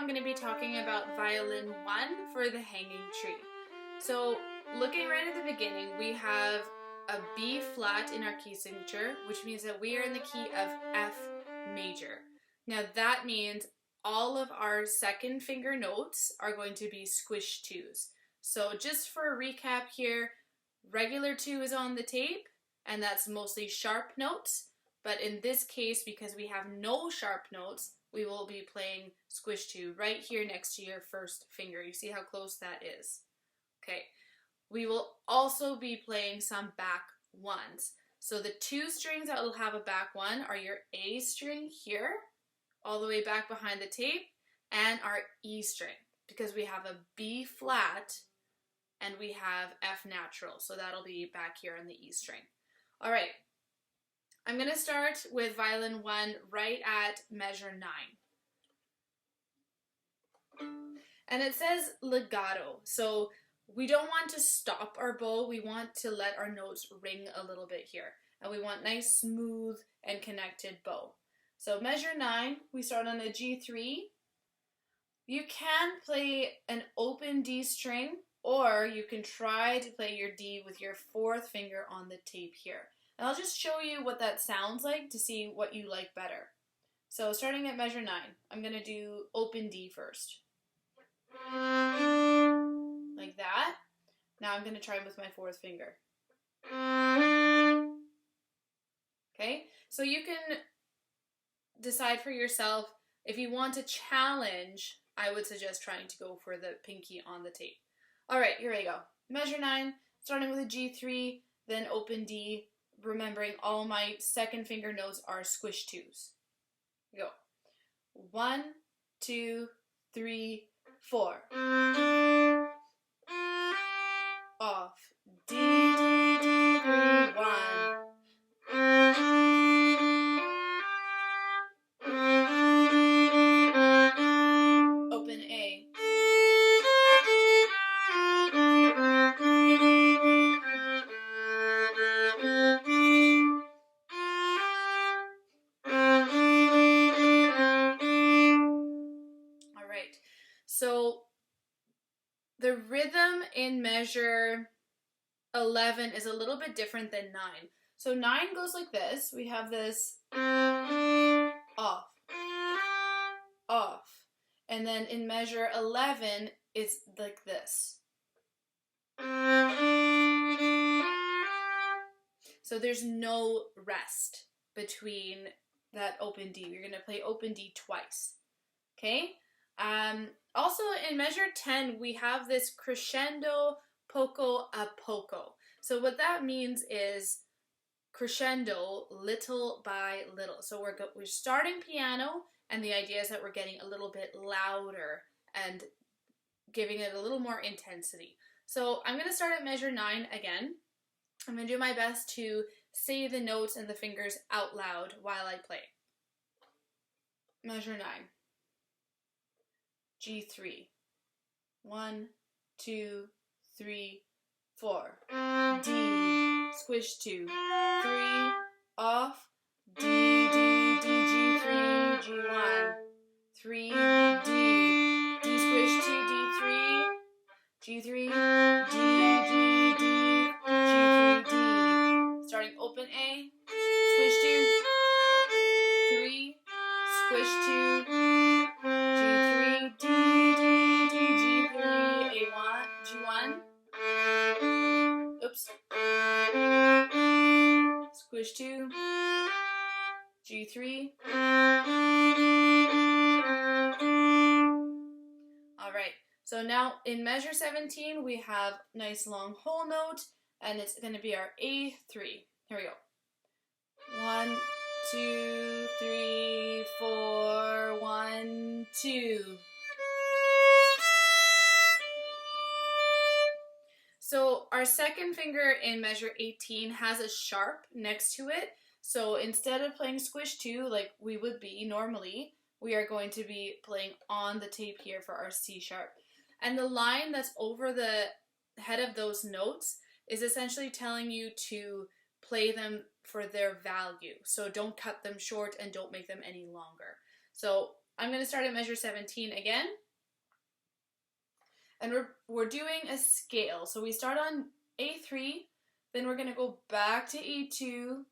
I'm going to be talking about violin 1 for the hanging tree. So looking right at the beginning, we have a B flat in our key signature, which means that we are in the key of F major. Now that means all of our second finger notes are going to be squish twos. So just for a recap here, regular 2 is on the tape, and that's mostly sharp notes. But in this case, because we have no sharp notes, we will be playing squish 2 right here next to your first finger. You see how close that is? Okay. We will also be playing some back 1s. So the 2 strings that will have a back 1 are your A string here, all the way back behind the tape, and our E string, because we have a B flat and we have F natural. So that'll be back here on the E string. All right. I'm going to start with violin 1 right at measure 9. And it says legato. So we don't want to stop our bow. We want to let our notes ring a little bit here. And we want nice, smooth, and connected bow. So measure 9, we start on a G3. You can play an open D string, or you can try to play your D with your 4th finger on the tape here. And I'll just show you what that sounds like to see what you like better. So starting at measure 9, I'm going to do open D first. Like that. Now I'm going to try with my 4th finger. Okay, so you can decide for yourself. If you want a challenge, I would suggest trying to go for the pinky on the tape. Alright, here we go. Measure 9, starting with a G3, then open D, remembering all my second finger notes are squish 2s. Go. 1, 2, 3, 4. Off. D, D, D, 3, 1. Open A. All right. So the rhythm in measure 11 is a little bit different than 9. So 9 goes like this. We have this off, off. And then in measure 11, it's like this. So there's no rest between that open D. You're going to play open D twice. Okay? Also in measure 10, we have this crescendo poco a poco. So what that means is crescendo, little by little. So we're starting piano, and the idea is that we're getting a little bit louder and giving it a little more intensity. So I'm going to start at measure 9 again. I'm going to do my best to say the notes and the fingers out loud while I play. Measure 9. G3. 1, 2, 3, 4. D. Squish 2. 3. Off. D, D, D, G3, G1. 3. D. D squish 2, D3. G3. D, D, D, G3, D. Starting open A. Squish 2. 3. Squish 2. G3. D, D, D, G3. A1. G1. Oops. Squish 2. G3. Alright, so now in measure 17 we have nice long whole note, and it's going to be our A3. Here we go. 1, 2, 3, 4, 1, 2. So our second finger in measure 18 has a sharp next to it. So instead of playing squish 2 like we would be normally, we are going to be playing on the tape here for our C sharp. And the line that's over the head of those notes is essentially telling you to play them for their value. So don't cut them short and don't make them any longer. So I'm going to start at measure 17 again. And we're doing a scale. So we start on A3, then we're going to go back to A2.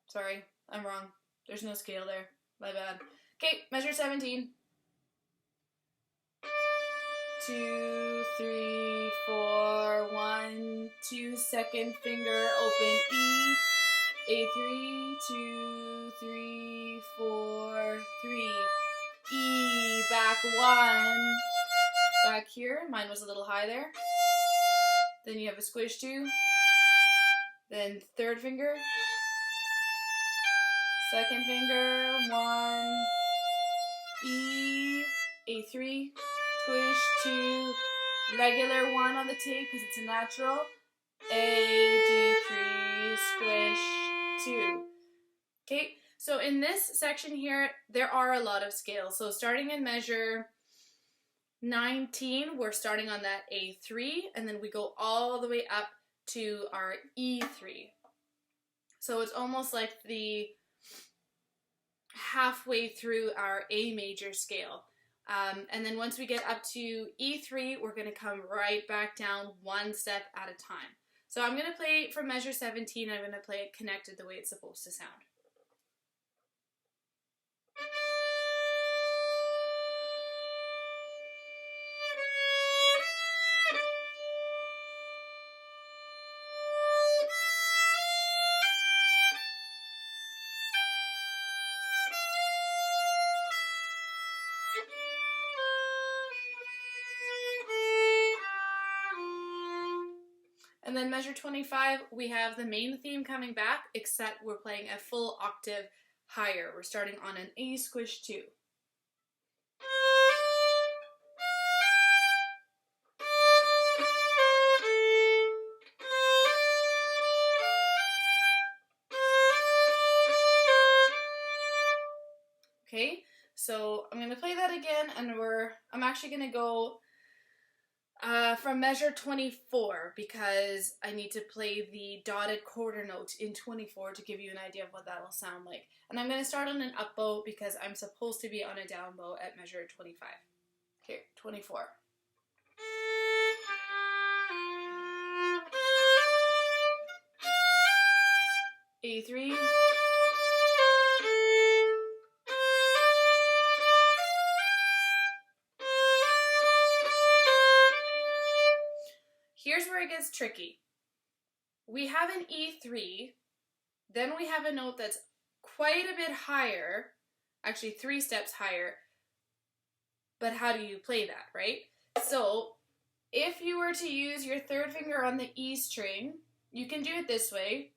Sorry, I'm wrong. There's no scale there. My bad. Okay, measure 17. 2, 3, 4, 1, 2, second finger, open E, A3, 2, 3, 4, 3, E, back 1, back here, mine was a little high there, then you have a squish 2, then third finger, second finger, 1, E, A3, squish 2, regular 1 on the tape because it's a natural, A, D3, squish 2. Okay, so in this section here, there are a lot of scales. So starting in measure 19, we're starting on that A3, and then we go all the way up to our E3. So it's almost like the halfway through our A major scale. And then once we get up to E3, we're going to come right back down one step at a time. So I'm going to play from measure 17, I'm going to play it connected the way it's supposed to sound. And then measure 25, we have the main theme coming back, except we're playing a full octave higher. We're starting on an A squish 2. Okay, so I'm going to play that again, and I'm actually going to go from measure 24 because I need to play the dotted quarter note in 24 to give you an idea of what that'll sound like. And I'm going to start on an up bow because I'm supposed to be on a down bow at measure 25. Okay, 24. A3. Here's where it gets tricky. We have an E3, then we have a note that's quite a bit higher, actually 3 steps higher, but how do you play that, right? So if you were to use your third finger on the E string, you can do it this way.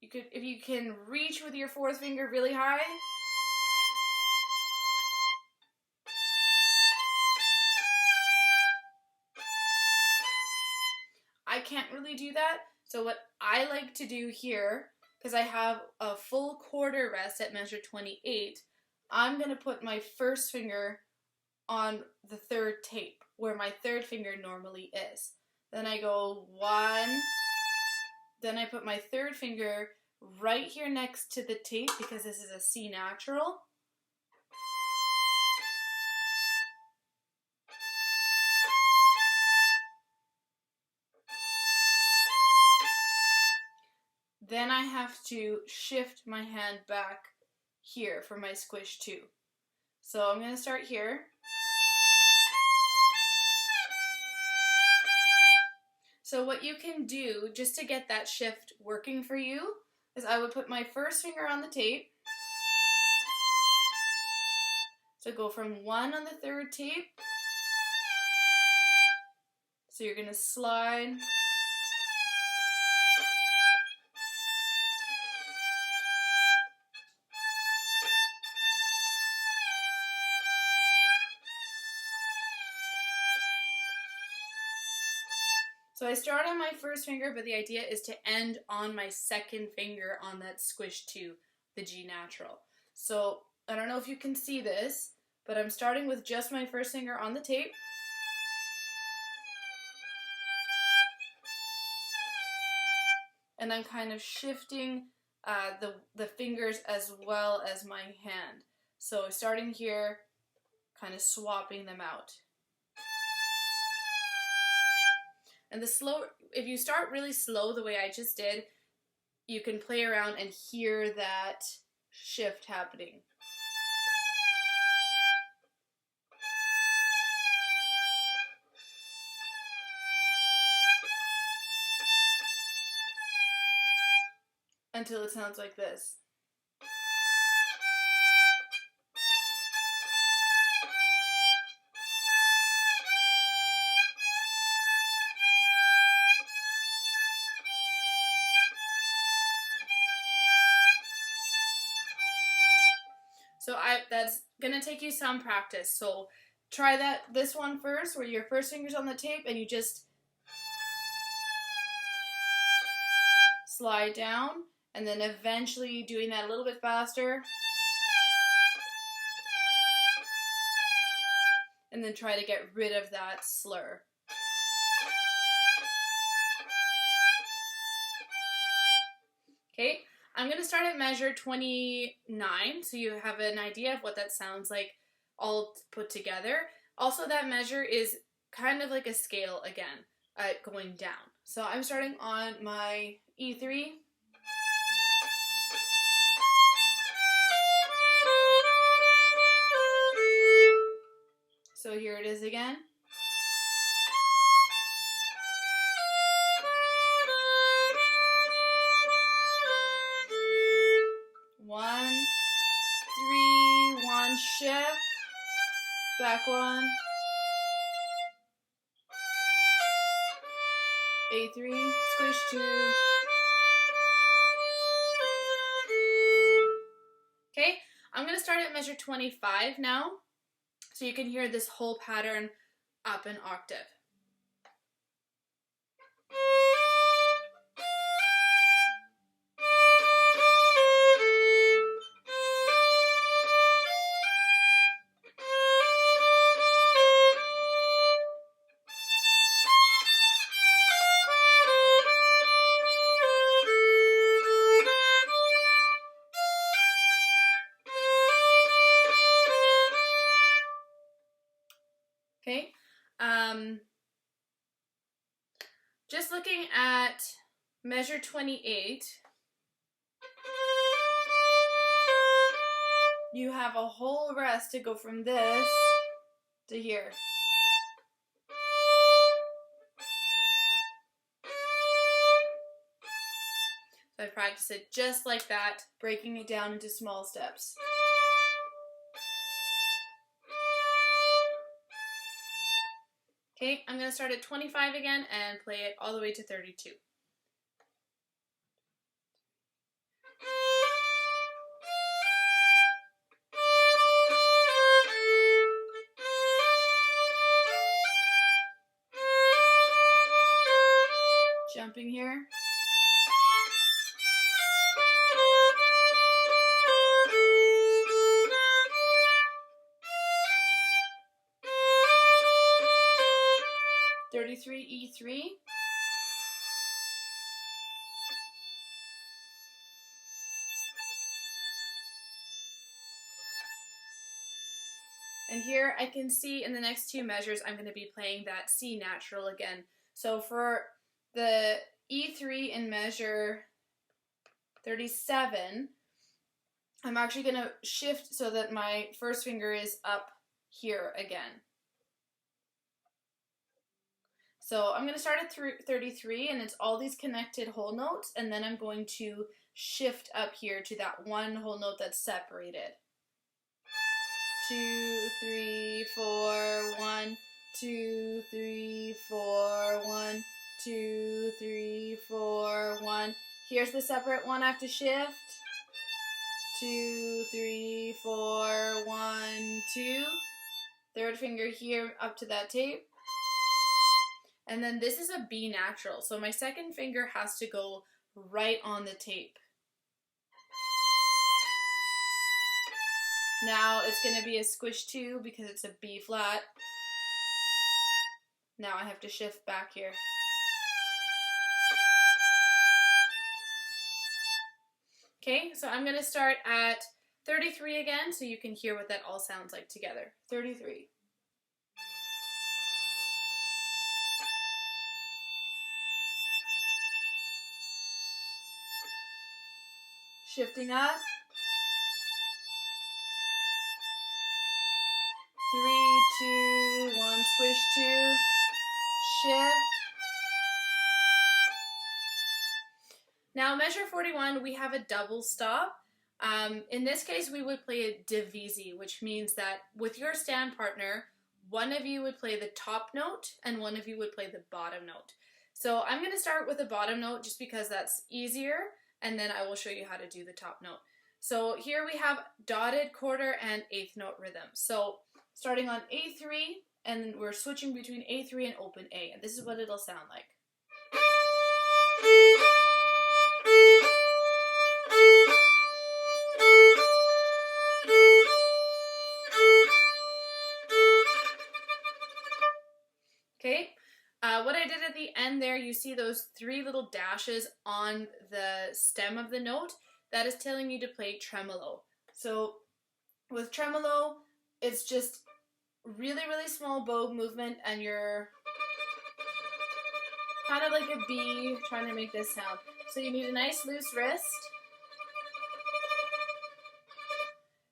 If you can reach with your fourth finger really high, I can't really do that. So what I like to do here, because I have a full quarter rest at measure 28, I'm going to put my first finger on the third tape, where my third finger normally is. Then I go 1, then I put my third finger right here next to the tape because this is a C natural. Then I have to shift my hand back here for my squish 2. So I'm going to start here. So what you can do just to get that shift working for you is I would put my first finger on the tape. So go from 1 on the third tape. So you're going to slide. So I start on my first finger, but the idea is to end on my second finger on that squish 2, the G natural. So I don't know if you can see this, but I'm starting with just my first finger on the tape. And I'm kind of shifting the fingers as well as my hand. So starting here, kind of swapping them out. And the slow, if you start really slow the way I just did, you can play around and hear that shift happening. Until it sounds like this. So that's gonna take you some practice. So try this one first, where your first finger's on the tape and you just slide down, and then eventually doing that a little bit faster. And then try to get rid of that slur. Okay, I'm going to start at measure 29, so you have an idea of what that sounds like all put together. Also, that measure is kind of like a scale again, going down. So I'm starting on my E3. So here it is again. One, three, one, shift, back one, A3, squish two. Okay, I'm going to start at measure 25 now, so you can hear this whole pattern up an octave. Okay, just looking at measure 28, you have a whole rest to go from this to here. So I practice it just like that, breaking it down into small steps. Okay, I'm going to start at 25 again and play it all the way to 32. Jumping here. E3. And here I can see in the next two measures I'm going to be playing that C natural again. So for the E3 in measure 37, I'm actually going to shift so that my first finger is up here again. So I'm going to start at 33, and it's all these connected whole notes, and then I'm going to shift up here to that one whole note that's separated. 2, 3, 4, 1, 2, 3, 4, 1, 2, 3, 4, 1. Here's the separate one I have to shift. 2, 3, 4, 1, 2. Third finger here up to that tape. And then this is a B natural, so my second finger has to go right on the tape. Now it's going to be a squish 2 because it's a B flat. Now I have to shift back here. Okay, so I'm going to start at 33 again so you can hear what that all sounds like together. 33. Shifting up. 3, 2, 1, squish 2, shift. Now measure 41, we have a double stop. In this case, we would play a divisi, which means that with your stand partner, one of you would play the top note and one of you would play the bottom note. So I'm going to start with the bottom note just because that's easier, and then I will show you how to do the top note. So here we have dotted quarter and eighth note rhythm. So starting on A3, and we're switching between A3 and open A, and this is what it'll sound like. Okay, what I did at the end there, you see those 3 little dashes on the stem of the note. That is telling you to play tremolo. So with tremolo, it's just really, really small bow movement, and you're kind of like a B trying to make this sound. So you need a nice loose wrist.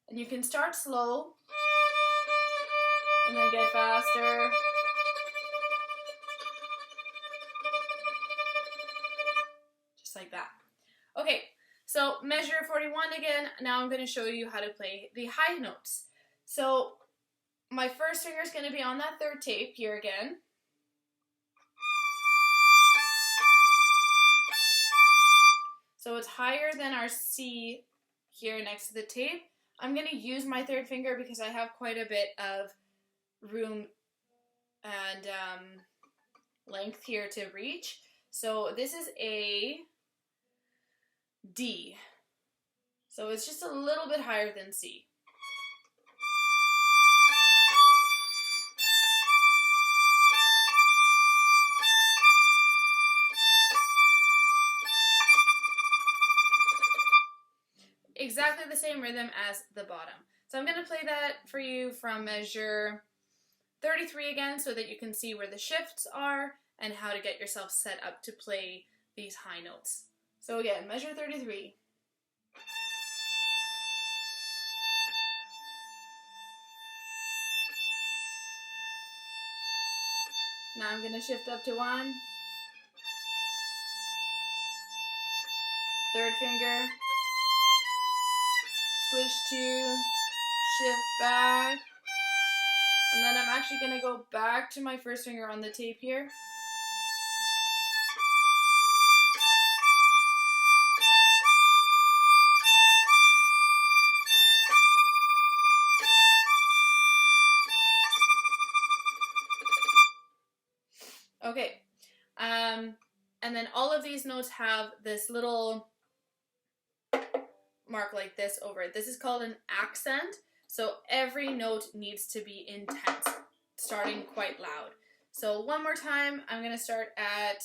And you can start slow and then get faster. Just like that. Okay, so measure 41 again. Now I'm going to show you how to play the high notes. So my first finger is going to be on that 3rd tape here again. So it's higher than our C here next to the tape. I'm going to use my 3rd finger because I have quite a bit of room and length here to reach. So this is a D. So it's just a little bit higher than C. Exactly the same rhythm as the bottom. So I'm going to play that for you from measure 33 again so that you can see where the shifts are and how to get yourself set up to play these high notes. So again, measure 33. Now I'm going to shift up to 1. 3rd finger. Squish 2. Shift back. And then I'm actually going to go back to my 1st finger on the tape here. Okay, and then all of these notes have this little mark like this over it. This is called an accent, so every note needs to be intense, starting quite loud. So one more time, I'm going to start at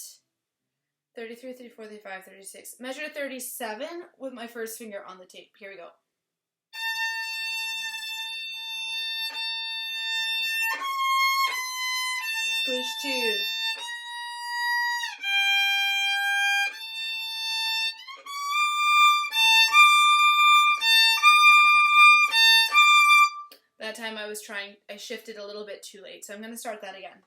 33, 34, 35, 36. Measure 37 with my 1st finger on the tape. Here we go. Squish 2. That time I shifted a little bit too late, so I'm going to start that again.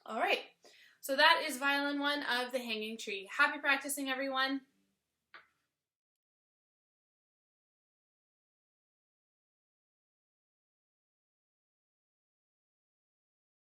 All right, so that is violin 1 of the Hanging Tree. Happy practicing, everyone.